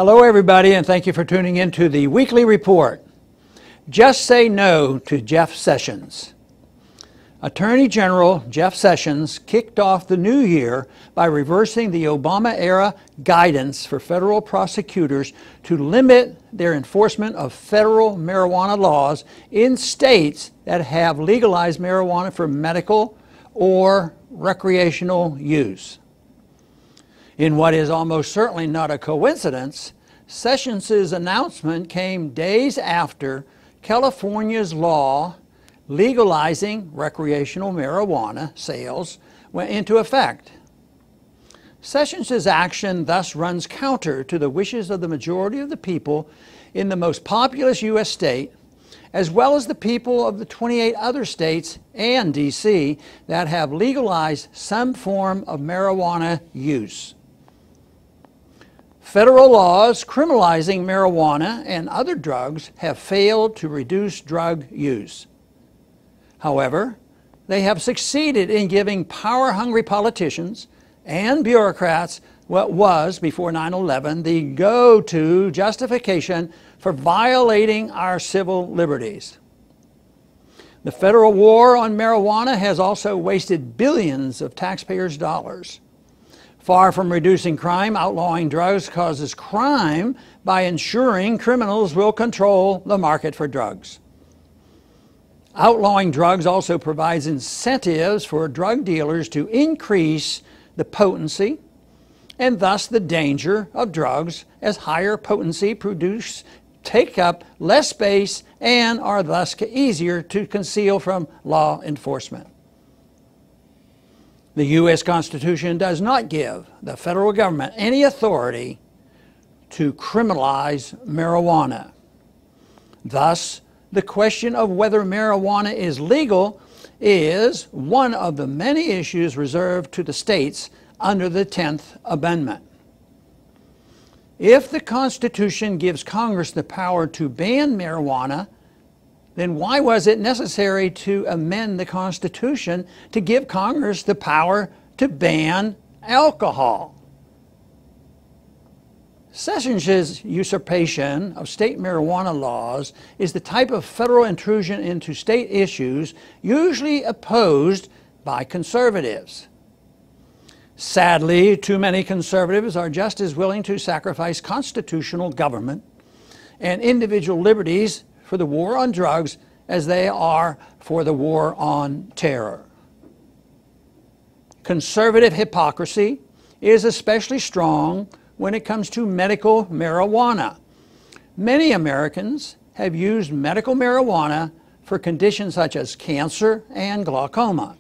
Hello everybody, and thank you for tuning in to the weekly report. Just say no to Jeff Sessions. Attorney General Jeff Sessions kicked off the new year by reversing the Obama-era guidance for federal prosecutors to limit their enforcement of federal marijuana laws in states that have legalized marijuana for medical or recreational use. In what is almost certainly not a coincidence, Sessions' announcement came days after California's law legalizing recreational marijuana sales went into effect. Sessions' action thus runs counter to the wishes of the majority of the people in the most populous U.S. state, as well as the people of the 28 other states and D.C. that have legalized some form of marijuana use. Federal laws criminalizing marijuana and other drugs have failed to reduce drug use. However, they have succeeded in giving power-hungry politicians and bureaucrats what was, before 9/11, the go-to justification for violating our civil liberties. The federal war on marijuana has also wasted billions of taxpayers' dollars. Far from reducing crime, outlawing drugs causes crime by ensuring criminals will control the market for drugs. Outlawing drugs also provides incentives for drug dealers to increase the potency and thus the danger of drugs, as higher potency produce take up less space and are thus easier to conceal from law enforcement. The U.S. Constitution does not give the federal government any authority to criminalize marijuana. Thus, the question of whether marijuana is legal is one of the many issues reserved to the states under the 10th Amendment. If the Constitution gives Congress the power to ban marijuana, then why was it necessary to amend the Constitution to give Congress the power to ban alcohol? Sessions' usurpation of state marijuana laws is the type of federal intrusion into state issues usually opposed by conservatives. Sadly, too many conservatives are just as willing to sacrifice constitutional government and individual liberties for the war on drugs as they are for the war on terror. Conservative hypocrisy is especially strong when it comes to medical marijuana. Many Americans have used medical marijuana for conditions such as cancer and glaucoma.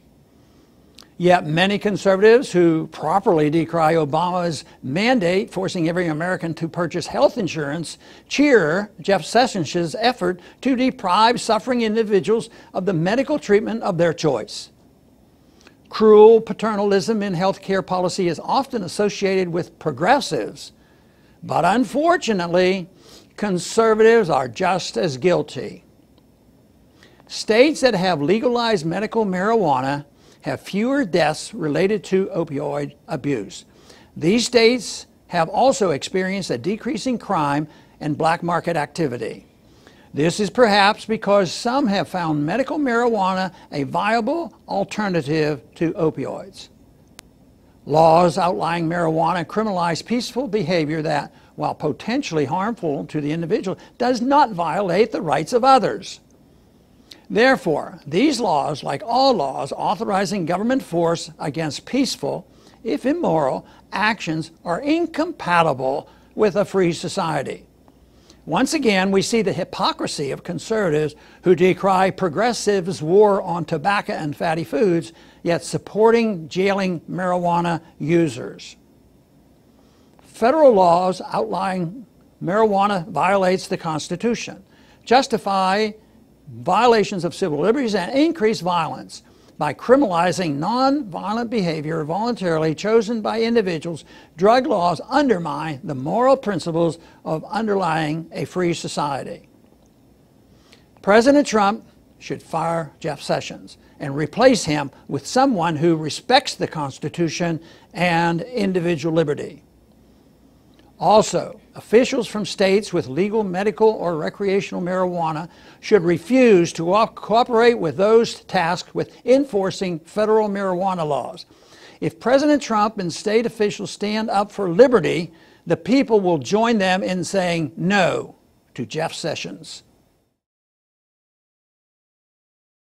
Yet many conservatives who properly decry Obama's mandate forcing every American to purchase health insurance cheer Jeff Sessions' effort to deprive suffering individuals of the medical treatment of their choice. Cruel paternalism in health care policy is often associated with progressives, but unfortunately, conservatives are just as guilty. States that have legalized medical marijuana have fewer deaths related to opioid abuse. These states have also experienced a decrease in crime and black market activity. This is perhaps because some have found medical marijuana a viable alternative to opioids. Laws outlawing marijuana criminalize peaceful behavior that, while potentially harmful to the individual, does not violate the rights of others. Therefore, these laws, like all laws authorizing government force against peaceful, if immoral, actions, are incompatible with a free society. Once again, we see the hypocrisy of conservatives who decry progressives' war on tobacco and fatty foods, yet supporting jailing marijuana users. Federal laws outlawing marijuana violates the Constitution, justify violations of civil liberties, and increase violence by criminalizing non-violent behavior voluntarily chosen by individuals. Drug laws undermine the moral principles of underlying a free society. President Trump should fire Jeff Sessions and replace him with someone who respects the Constitution and individual liberty. Also, officials from states with legal, medical, or recreational marijuana should refuse to cooperate with those tasked with enforcing federal marijuana laws. If President Trump and state officials stand up for liberty, the people will join them in saying no to Jeff Sessions.